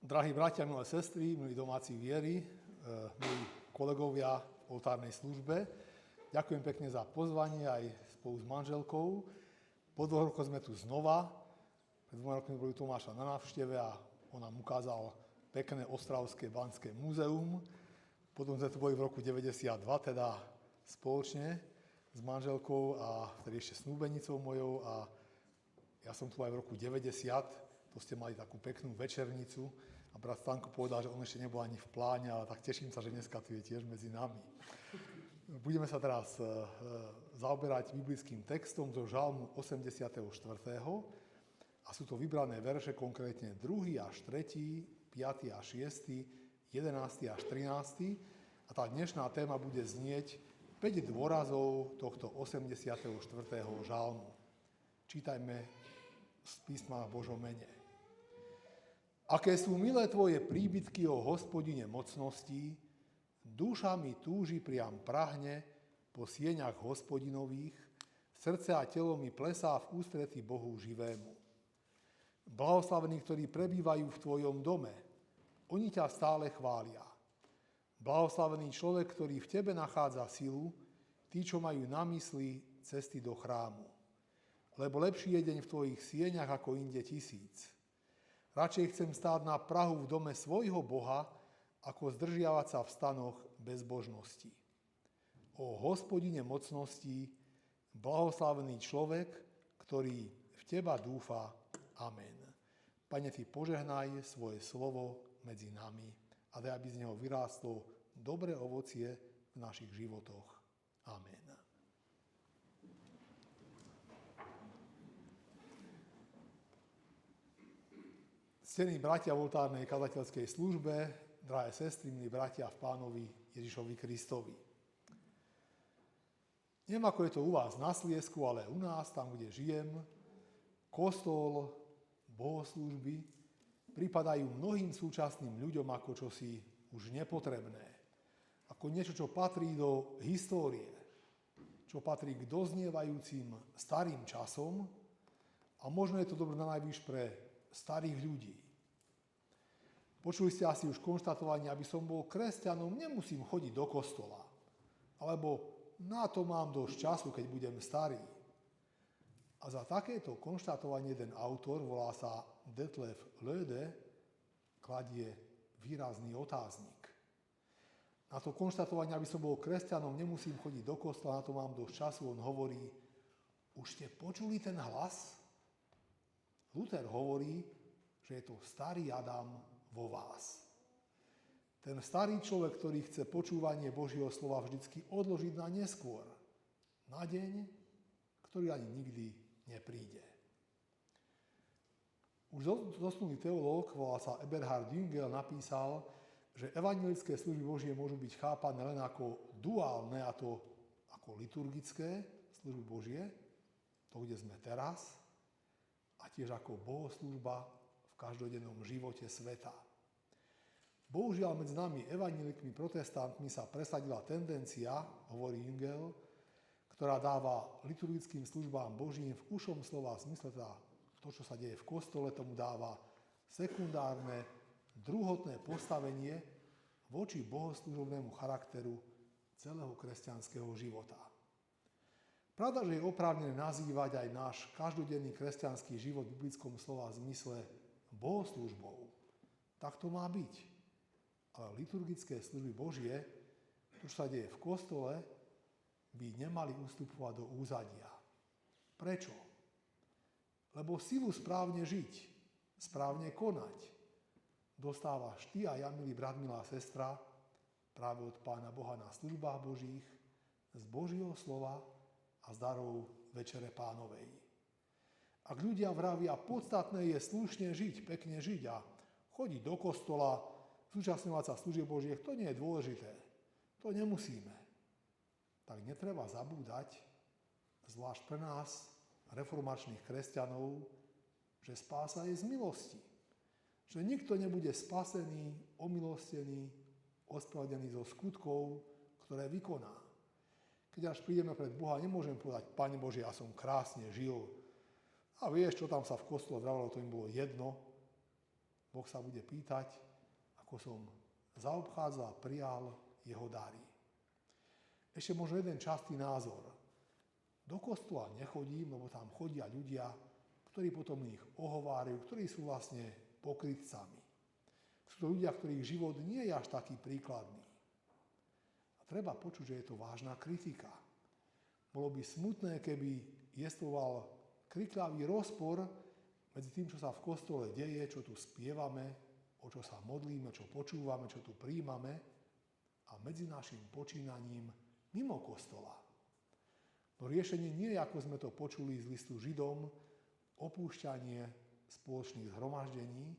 Drahí bratia, milé sestry, milí domáci viery, milí kolegovia v oltárnej službe, ďakujem pekne za pozvanie aj spolu s manželkou. Po 2 rokoch sme tu znova. Pred 2 rokmi boli Tomáša na návšteve a on nám ukázal pekné Ostravské Banské múzeum. Potom sme tu boli v roku 92, teda spoločne s manželkou a vtedy ešte snúbenicou mojou a ja som tu aj v roku 90. To ste mali takú peknú večernicu a brat Stanko povedal, že on ešte nebol ani v pláne, ale tak teším sa, že dneska tu je tiež medzi nami. Budeme sa teraz zaoberať biblickým textom zo Žalmu 84. A sú to vybrané verše, konkrétne 2. až 3., 5. až 6., 11. až 13. A tá dnešná téma bude znieť 5 dôrazov tohto 84. žalmu. Čítajme z písma v Božom mene. Aké sú milé tvoje príbytky, o Hospodine mocností, duša mi túži priam prahne po sieňach Hospodinových, srdce a telo mi plesá v ústretí Bohu živému. Blahoslavení, ktorí prebývajú v tvojom dome, oni ťa stále chvália. Blahoslavený človek, ktorý v tebe nachádza silu, tí, čo majú na mysli cesty do chrámu. Lebo lepší je deň v tvojich sieňach ako inde 1000. Radšej chcem stáť na prahu v dome svojho Boha, ako zdržiavať sa v stanoch bezbožnosti. O Hospodine mocností, blahoslavený človek, ktorý v teba dúfa. Amen. Pane, ty požehnaj svoje slovo medzi nami a daj, aby z neho vyrástlo dobré ovocie v našich životoch. Amen. Ctení bratia v oltárnej kazateľskej službe, drahé sestry, milí bratia v Pánovi Ježišovi Kristovi. Neviem, ako je to u vás na Sliesku, ale u nás, tam, kde žijem, kostol, bohoslúžby pripadajú mnohým súčasným ľuďom ako čosi už nepotrebné. Ako niečo, čo patrí do histórie, čo patrí k doznievajúcim starým časom a možno je to dobré na najvyš pre starých ľudí. Počuli ste asi už konštatovanie, aby som bol kresťanom, nemusím chodiť do kostola. Alebo na to mám dosť času, keď budem starý. A za takéto konštatovanie jeden autor, volá sa Detlef Löde, kladie výrazný otáznik. Na to konštatovanie, aby som bol kresťanom, nemusím chodiť do kostola, na to mám dosť času, on hovorí, už ste počuli ten hlas? Luther hovorí, že je to starý Adam vo vás. Ten starý človek, ktorý chce počúvanie Božieho slova vždycky odložiť na neskôr, na deň, ktorý ani nikdy nepríde. Už zosnulý teológ, volá sa Eberhard Jüngel, napísal, že evanjelické služby Božie môžu byť chápané len ako duálne, a to ako liturgické služby Božie, to, kde sme teraz, a tiež ako bohoslúžba v každodennom živote sveta. Bohužiaľ medzi nami evanjelikmi protestantmi sa presadila tendencia, hovorí Jüngel, ktorá dáva liturgickým službám Božím v ušom slova zmysle, teda to, čo sa deje v kostole, tomu dáva sekundárne, druhotné postavenie voči bohoslúžobnému charakteru celého kresťanského života. Pravda, že je oprávnené nazývať aj náš každodenný kresťanský život v biblickom slova zmysle bohoslúžbou. Tak to má byť. Ale liturgické služby Božie, to, čo sa deje v kostole, by nemali ustupovať do úzadia. Prečo? Lebo silu správne žiť, správne konať, dostávaš ty a ja, milý brat, milá sestra, práve od Pána Boha na službách Božích, z Božieho slova a z darov Večere Pánovej. Ak ľudia vravia, podstatné je slušne žiť, pekne žiť a chodiť do kostola, zúčastňovať sa služieb Božiech, to nie je dôležité. To nemusíme. Tak netreba zabúdať, zvlášť pre nás, reformačných kresťanov, že spása je z milosti. Že nikto nebude spasený, omilostený, ospravedlený zo skutkov, ktoré vykoná. Keď až prídeme pred Boha, nemôžem povedať, Pane Bože, ja som krásne žil. A vieš, čo tam sa v kostole vravalo, to im bolo jedno. Boh sa bude pýtať, ako som zaobchádzal a prijal jeho dary. Ešte možno jeden častý názor. Do kostola nechodím, lebo tam chodia ľudia, ktorí potom ich ohovárajú, ktorí sú vlastne pokrytcami. Sú to ľudia, ktorých život nie je až taký príkladný. A treba počuť, že je to vážna kritika. Bolo by smutné, keby jestvoval kriklavý rozpor medzi tým, čo sa v kostole deje, čo tu spievame, o čo sa modlíme, čo počúvame, čo tu príjmame, a medzi našim počínaním mimo kostola. No riešenie nie je, ako sme to počuli z listu Židom, opúšťanie spoločných zhromaždení,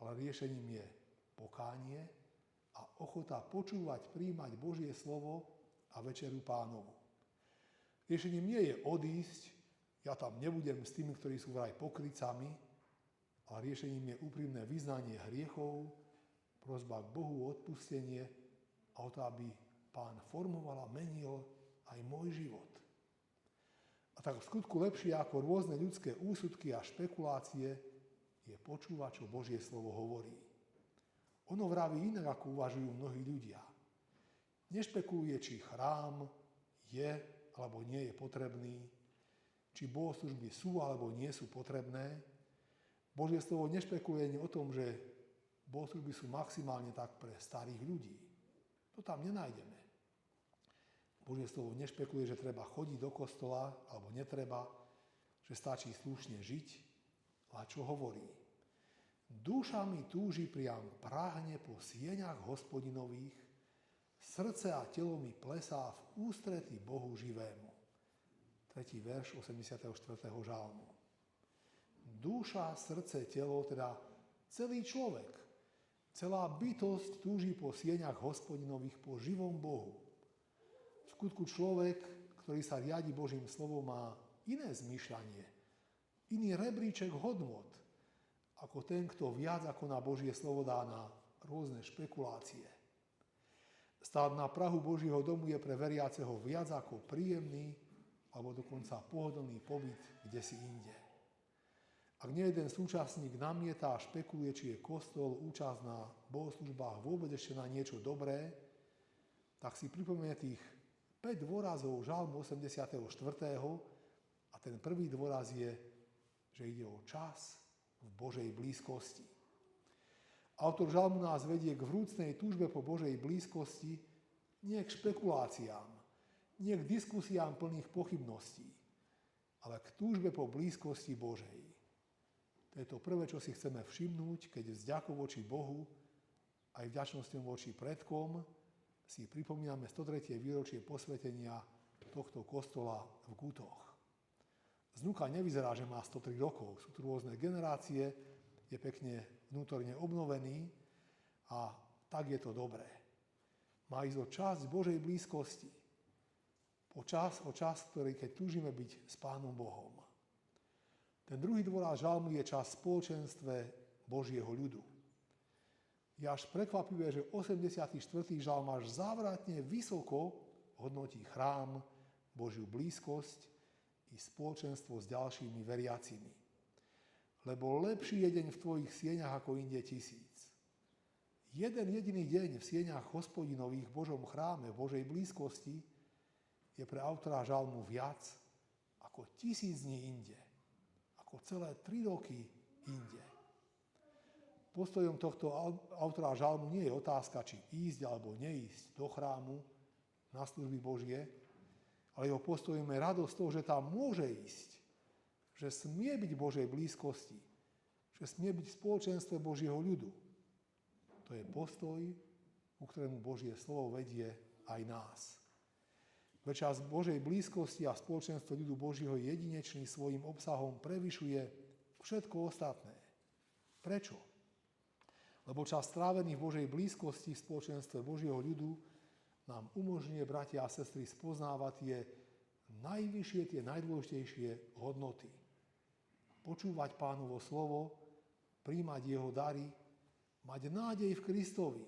ale riešením je pokánie a ochota počúvať, prijímať Božie slovo a večeru Pánovu. Riešením nie je odísť, ja tam nebudem s tými, ktorí sú vraj pokrytcami, ale riešením je úprimné vyznanie hriechov, prosba k Bohu o odpustenie a o to, aby Pán formoval a menil aj môj život. A tak v skutku lepšie ako rôzne ľudské úsudky a špekulácie je počúvať, čo Božie slovo hovorí. Ono vraví inak, ako uvažujú mnohí ľudia. Nešpekuluje, či chrám je alebo nie je potrebný, či bohoslužby sú alebo nie sú potrebné. Božie slovo nešpekuluje ani o tom, že bohoslužby sú maximálne tak pre starých ľudí. To tam nenájdeme. Božie slovo nešpekuluje, že treba chodiť do kostola alebo netreba, že stačí slušne žiť, ale čo hovorí? Duša mi túži priam prahne po sieňach hospodinových, srdce a telo mi plesá v ústretí Bohu živému. 3. verš 84. žalmu. Duša, srdce, telo, teda celý človek, celá bytosť túži po sieňach hospodinových, po živom Bohu. V skutku človek, ktorý sa riadi Božím slovom, má iné zmýšľanie, iný rebríček hodnot, ako ten, kto viac ako na Božie slovo dá na rôzne špekulácie. Stáť na prahu Božieho domu je pre veriaceho viac ako príjemný alebo dokonca pohodlný pobyt kdesi inde. Ak nie jeden súčasník namieta a špekuluje, či je kostol, účasť na bohoslužbách vôbec ešte na niečo dobré, tak si pripomenie tých 5 dôrazov žalmu 84. A ten prvý dôraz je, že ide o čas v Božej blízkosti. Autor žalmu nás vedie k vrúcnej túžbe po Božej blízkosti, nie k špekuláciám, nie k diskusiám plných pochybností, ale k túžbe po blízkosti Božej. To je to prvé, čo si chceme všimnúť, keď vďakou voči Bohu aj vďačnosťou voči predkom si pripomíname 103. výročie posvetenia tohto kostola v Gutoch. Znuka nevyzerá, že má 103 rokov. Sú tu rôzne generácie, je pekne vnútorne obnovený a tak je to dobré. Má ísť o časť Božej blízkosti. O čas, ktorý keď túžime byť s Pánom Bohom. Ten druhý dôraz žalmu je čas v spoločenstve Božieho ľudu. Je až prekvapivé, že 84. žalm až závratne vysoko hodnotí chrám, Božiu blízkosť i spoločenstvo s ďalšími veriacimi. Lebo lepší je deň v tvojich sieňach ako inde 1000. Jeden jediný deň v sieňach Hospodinových v Božom chráme, v Božej blízkosti je pre autora žalmu viac ako 1000 dní inde. Ako celé 3 roky inde. Postojom tohto autora žalmu nie je otázka, či ísť alebo neísť do chrámu na služby Božie, ale jeho postojom je radosť toho, že tam môže ísť, že smie byť v Božej blízkosti, že smie byť v spoločenstve Božieho ľudu. To je postoj, ku ktorému Božie slovo vedie aj nás. Veď čas Božej blízkosti a spoločenstvo ľudu Božieho jedinečný svojim obsahom prevyšuje všetko ostatné. Prečo? Lebo čas strávený v Božej blízkosti v spoločenstve Božieho ľudu nám umožňuje, bratia a sestry, spoznávať tie najvyššie, tie najdôležitejšie hodnoty. Počúvať Pánovo slovo, prijímať jeho dary, mať nádej v Kristovi,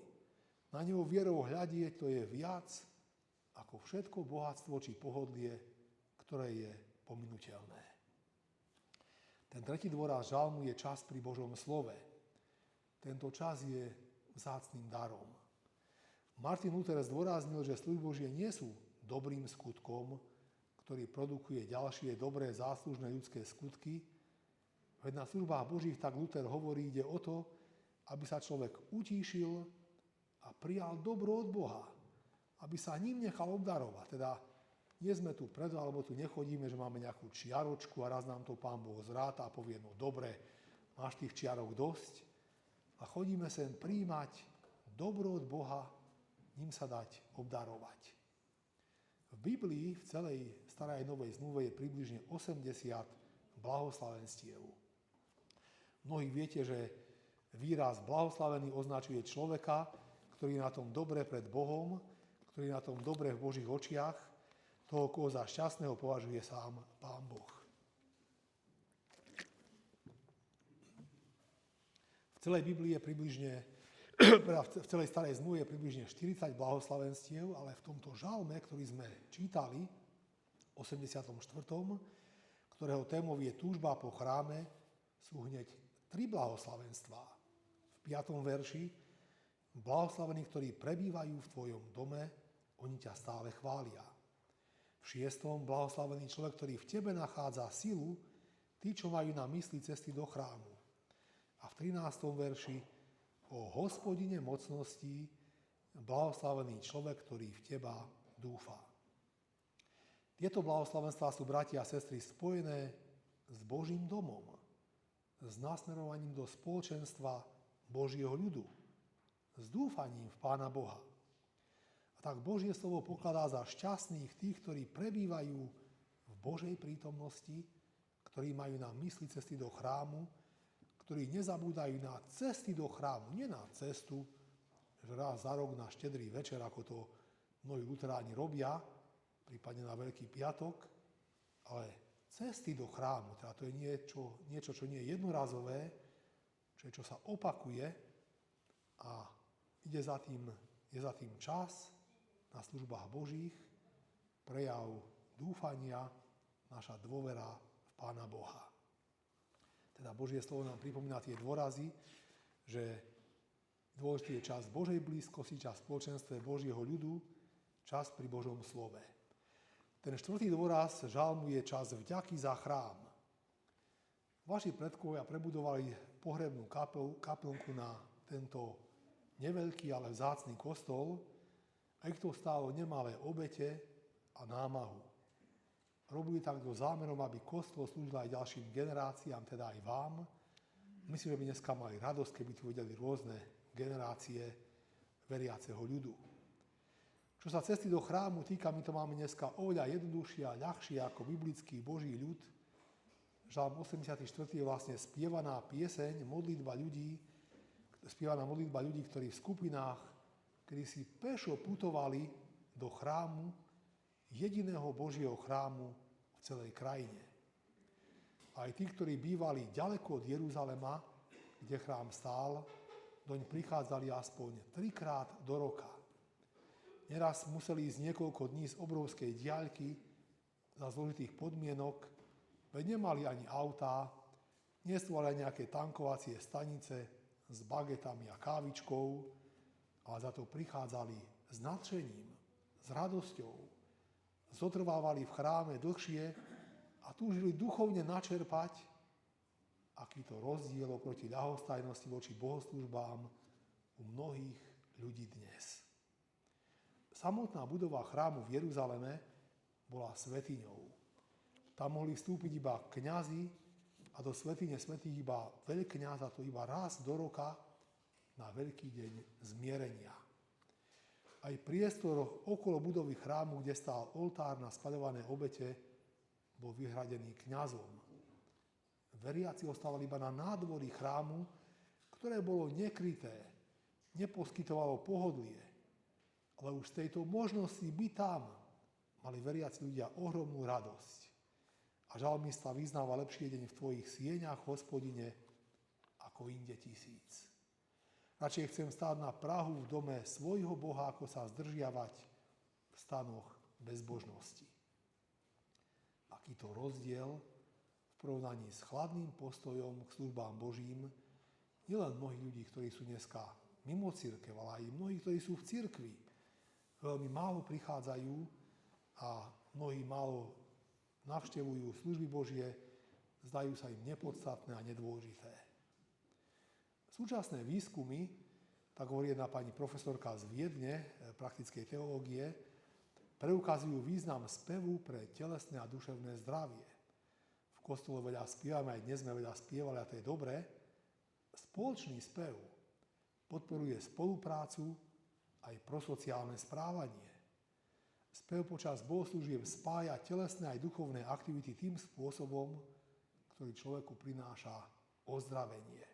na neho vierou hľadieť, to je viac ako všetko bohatstvo či pohodlie, ktoré je pominuteľné. Ten tretí dôraz žalmu je čas pri Božom slove. Tento čas je vzácnym darom. Martin Luther zdôraznil, že služby Božie nie sú dobrým skutkom, ktorý produkuje ďalšie dobré, záslužné ľudské skutky. Veď na službách Božích, tak Luther hovorí, ide o to, aby sa človek utíšil a prijal dobro od Boha, aby sa ním nechal obdarovať. Teda nie sme tu preto, alebo tu nechodíme, že máme nejakú čiaročku a raz nám to Pán Boh zráta a povie, no dobre, máš tých čiarok dosť. A chodíme sem prijímať dobro od Boha, ním sa dať obdarovať. V Biblii, v celej starej novej zmluve je približne 80 blahoslavenstiev. Mnohí viete, že výraz blahoslavený označuje človeka, ktorý je na tom dobre pred Bohom, ktorý je na tom dobre v Božích očiach, toho, koho za šťastného považuje sám Pán Boh. V celej Biblii je približne, v celej starej zmluve je približne 40 blahoslavenstiev, ale v tomto žalme, ktorý sme čítali, 84., ktorého témou je túžba po chráme, sú hneď 3 blahoslavenstvá. V 5. verši blahoslavení, ktorí prebývajú v tvojom dome, oni ťa stále chvália. V 6. blahoslavený človek, ktorý v tebe nachádza silu, tí, čo majú na mysli cesty do chrámu. A v 13. verši o Hospodine mocností blahoslavený človek, ktorý v teba dúfa. Tieto blahoslavenstvá sú, bratia a sestry, spojené s Božím domom, s nasmerovaním do spoločenstva Božieho ľudu, s dúfaním v Pána Boha. A tak Božie slovo pokladá za šťastných tých, ktorí prebývajú v Božej prítomnosti, ktorí majú na mysli cesty do chrámu, ktorí nezabúdajú na cesty do chrámu, nie na cestu, že raz za rok na štedrý večer, ako to mnohí luteráni robia, prípadne na Veľký piatok, ale cesty do chrámu, teda to je niečo, čo nie je jednorazové, čo sa opakuje a je za tým čas na službách Božích, prejav dúfania, naša dôvera v Pána Boha. Teda Božie slovo nám pripomína tie dôrazy, že dôležitý je čas Božej blízkosti, čas v spoločenstve Božieho ľudu, čas pri Božom slove. Ten 4. dôraz žalmu je čas vďaky za chrám. Vaši predkovia prebudovali pohrebnú kaplnku na tento neveľký, ale vzácny kostol a ich to stálo nemalé obete a námahu. Robili tak so zámerom, aby kostol slúžil aj ďalším generáciám, teda aj vám. Myslím, že by dneska mali radosť, keby tu videli rôzne generácie veriaceho ľudu. Čo sa cesty do chrámu týka, my to máme dneska oveľa jednoduchšie a ľahšie ako biblický Boží ľud. Žalm 84. je vlastne spievaná pieseň, spievaná modlitba ľudí, ktorí v skupinách, ktorí si pešo putovali do chrámu, jediného Božieho chrámu v celej krajine. Aj tí, ktorí bývali ďaleko od Jeruzalema, kde chrám stál, doň prichádzali aspoň 3-krát do roka. Neraz museli ísť niekoľko dní z obrovskej diaľky za zložitých podmienok, veď nemali ani autá, nestvali ani nejaké tankovacie stanice s bagetami a kávičkou, ale za to prichádzali s nadšením, s radosťou, zotrvávali v chráme dlhšie a túžili duchovne načerpať, aký to rozdiel oproti ľahostajnosti voči bohoslúžbám u mnohých ľudí dnes. Samotná budova chrámu v Jeruzaleme bola svätyňou. Tam mohli vstúpiť iba kňazi a do svätyne svätých iba veľkňaz, a to iba raz do roka na Veľký deň zmierenia. Aj priestor okolo budovy chrámu, kde stál oltár na spaľované obete, bol vyhradený kňazom. Veriaci ostávali iba na nádvorí chrámu, ktoré bolo nekryté, neposkytovalo pohodlie. Ale už z tejto možnosti byť tam mali veriaci ľudia ohromnú radosť. A žalmista vyznáva lepší deň v tvojich sieňach, Hospodine, ako inde 1000. Radšej chcem stáť na prahu v dome svojho Boha, ako sa zdržiavať v stanoch bezbožnosti. Akýto rozdiel v porovnaní s chladným postojom k službám Božím nielen mnohých ľudí, ktorí sú dneska mimo cirkev, ale aj mnohí, ktorí sú v cirkvi, veľmi málo prichádzajú a mnohí málo navštevujú služby Božie, zdajú sa im nepodstatné a nedôležité. Súčasné výskumy, tak hovorí jedna pani profesorka z Viedne, praktickej teológie, preukazujú význam spevu pre telesné a duševné zdravie. V kostole veľa spievame, aj dnes sme veľa spievali, a to je dobré. Spoločný spev podporuje spoluprácu aj prosociálne správanie. Spev počas bohoslúžieb spája telesné aj duchovné aktivity tým spôsobom, ktorý človeku prináša ozdravenie.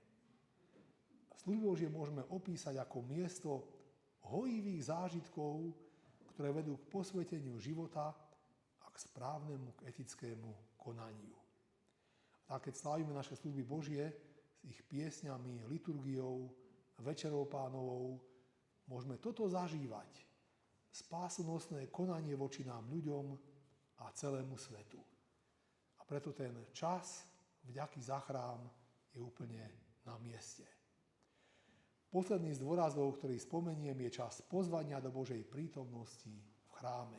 Služby Božie môžeme opísať ako miesto hojivých zážitkov, ktoré vedú k posveteniu života a k správnemu, k etickému konaniu. A keď slávime naše služby Božie s ich piesňami, liturgiou, večerou Pánovou, môžeme toto zažívať. Spásonosné konanie voči nám ľuďom a celému svetu. A preto ten čas vďaky za chrám je úplne na mieste. Posledný z dôrazov, ktorý spomeniem, je čas pozvania do Božej prítomnosti v chráme.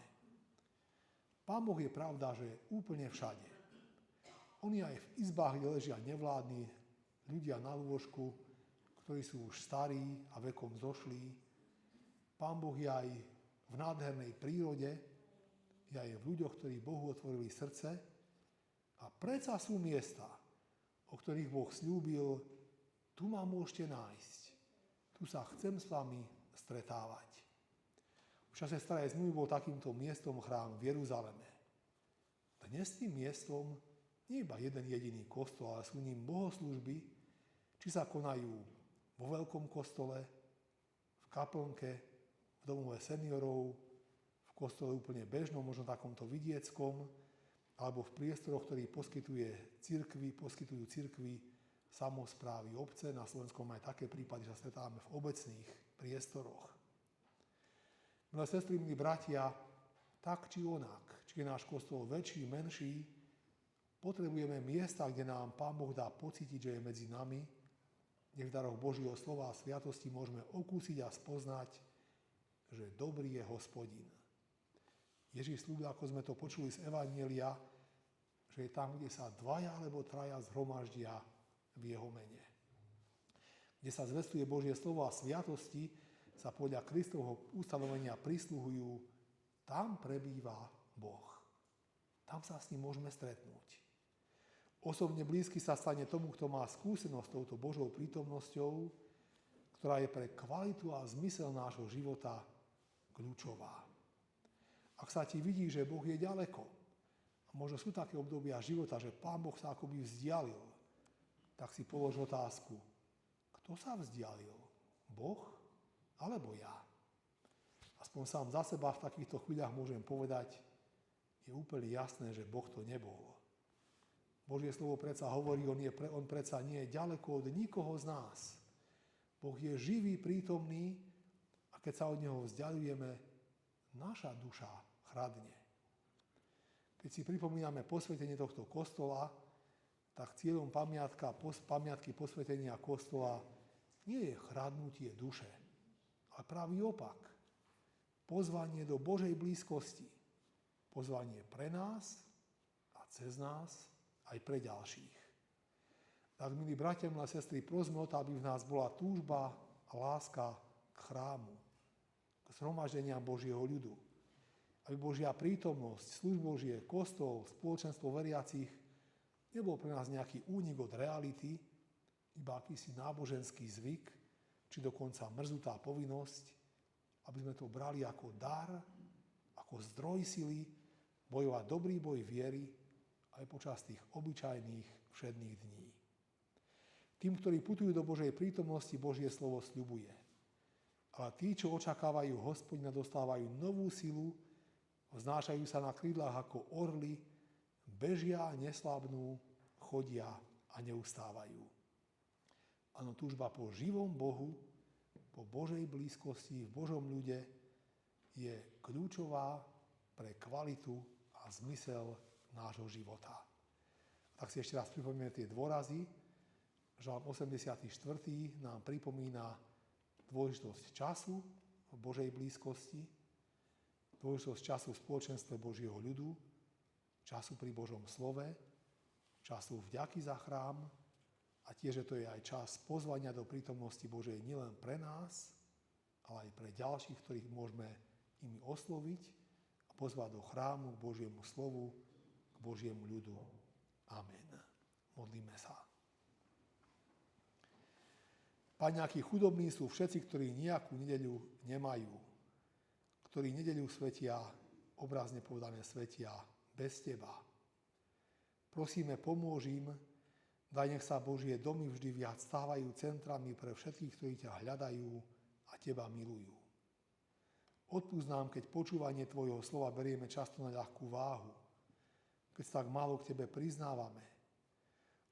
Pán Boh je pravda, že je úplne všade. On je aj v izbách, kde ležia nevládni ľudia na lôžku, ktorí sú už starí a vekom zošlí. Pán Boh je aj v nádhernej prírode, je aj v ľuďoch, ktorí Bohu otvorili srdce. A predsa sú miesta, o ktorých Boh sľúbil, tu ma môžete nájsť. Tu sa chcem s vami stretávať. V čase starej zmluvy bol takýmto miestom chrám v Jeruzaleme. Dnes tým miestom nie iba jeden jediný kostol, ale sú ním bohoslúžby, či sa konajú vo veľkom kostole, v kaplnke, v domove seniorov, v kostole úplne bežnom, možno takomto vidieckom, alebo v priestoroch, ktorý poskytujú cirkvi, samosprávy, obce. Na Slovensku máme aj také prípady, že sa stretávame v obecných priestoroch. Milé sestry, milí bratia, tak či onak, či je náš kostol väčší, menší, potrebujeme miesta, kde nám Pán Boh dá pocítiť, že je medzi nami, kde v daroch Božieho slova a sviatosti môžeme okúsiť a spoznať, že dobrý je Hospodin. Ježiš slúbil, ako sme to počuli z Evanjelia, že je tam, kde sa dvaja alebo traja zhromaždia v jeho mene. Kde sa zvestuje Božie slovo a sviatosti, sa podľa Kristovho ustanovenia prisluhujú, tam prebýva Boh. Tam sa s ním môžeme stretnúť. Osobne blízky sa stane tomu, kto má skúsenosť s touto Božou prítomnosťou, ktorá je pre kvalitu a zmysel nášho života kľúčová. Ak sa ti vidí, že Boh je ďaleko, a možno sú také obdobia života, že Pán Boh sa akoby vzdialil, tak si polož otázku, kto sa vzdialil? Boh alebo ja? Aspoň sám za seba v takýchto chvíľach môžem povedať, je úplne jasné, že Boh to nebol. Božie slovo predsa hovorí, on predsa nie je ďaleko od nikoho z nás. Boh je živý, prítomný a keď sa od neho vzdialujeme, naša duša chradne. Keď si pripomíname posvetenie tohto kostola, tak cieľom pamiatky posvetenia kostola nie je chradnutie duše, ale pravý opak. Pozvanie do Božej blízkosti. Pozvanie pre nás a cez nás aj pre ďalších. Tak, milí bratia, milé sestry, prosme o to, aby v nás bola túžba a láska k chrámu, k zhromaždeniam Božieho ľudu. Aby Božia prítomnosť, služby Božie, kostol, spoločenstvo veriacich nebol pre nás nejaký únik od reality, iba akýsi náboženský zvyk, či dokonca mrzutá povinnosť, aby sme to brali ako dar, ako zdroj sily, bojovať dobrý boj viery aj počas tých obyčajných všedných dní. Tým, ktorí putujú do Božej prítomnosti, Božie slovo sľubuje. Ale tí, čo očakávajú Hospodina, dostávajú novú silu, vznášajú sa na krídlach ako orly, bežia, neslabnú, chodia a neustávajú. Áno, túžba po živom Bohu, po Božej blízkosti, v Božom ľude je kľúčová pre kvalitu a zmysel nášho života. Tak si ešte raz pripomíname tie dôrazy. Žalm 84. nám pripomína dôležitosť času v Božej blízkosti, dôležitosť času v spoločenstve Božieho ľudu, času pri Božom slove, času vďaky za chrám a tiež, že to je aj čas pozvania do prítomnosti Božej nielen pre nás, ale aj pre ďalších, ktorých môžeme imi osloviť a pozvať do chrámu k Božiemu slovu, k Božiemu ľudu. Amen. Modlíme sa. Pane, akí chudobní sú všetci, ktorí nejakú nedeľu nemajú, ktorí nedeľu svetia, obrazne povedané svetia, bez Teba. Prosíme, pomôž im, daj nech sa Božie domy vždy viac stávajú centrami pre všetkých, ktorí ťa hľadajú a Teba milujú. Odpusť nám, keď počúvanie Tvojho slova berieme často na ľahkú váhu, keď sa tak málo k Tebe priznávame.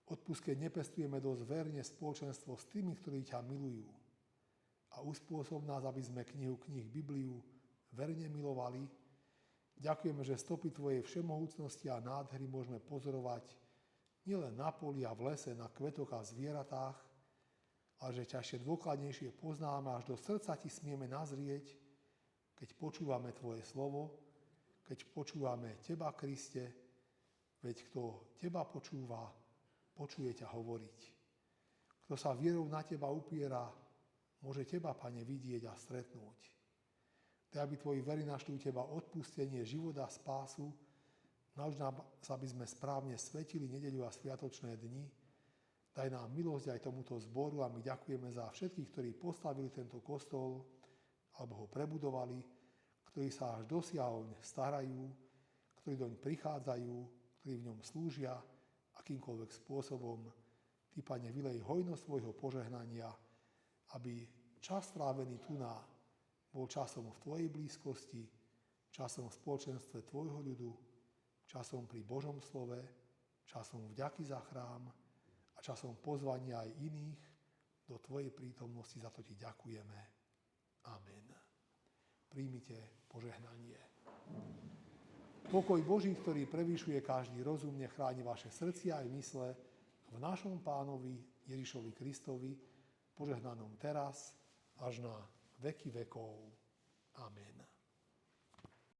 Odpusť, keď nepestujeme dosť verne spoločenstvo s tými, ktorí ťa milujú. A uspôsob nás, aby sme knihu kníh Bibliu verne milovali. Ďakujeme, že stopy Tvojej všemohúcnosti a nádhery môžeme pozorovať nielen na poli a v lese, na kvetoch a zvieratách, ale že ťa ešte dôkladnejšie poznáme, až do srdca Ti smieme nazrieť, keď počúvame Tvoje slovo, keď počúvame Teba, Kriste, veď kto Teba počúva, počuje ťa hovoriť. Kto sa vierou na Teba upiera, môže Teba, Pane, vidieť a stretnúť. Daj, aby Tvoji veri našli u Teba odpustenie, život a spásu. Nauč nás, aby sme správne svetili nedeľu a sviatočné dni. Daj nám milosť aj tomuto zboru a my ďakujeme za všetkých, ktorí postavili tento kostol alebo ho prebudovali, ktorí sa až dosiaľ starajú, ktorí doň prichádzajú, ktorí v ňom slúžia, akýmkoľvek spôsobom. Ty, Pane, vylej hojnosť svojho požehnania, aby čas strávený tu bol časom v Tvojej blízkosti, časom v spoločenstve Tvojho ľudu, časom pri Božom slove, časom vďaky za chrám a časom pozvania aj iných do Tvojej prítomnosti. Za to Ti ďakujeme. Amen. Príjmite požehnanie. Pokoj Boží, ktorý prevýšuje každý rozum, nech chráni vaše srdcia aj mysle v našom Pánovi Ježišovi Kristovi, požehnanom teraz až na veky vekov. Amen.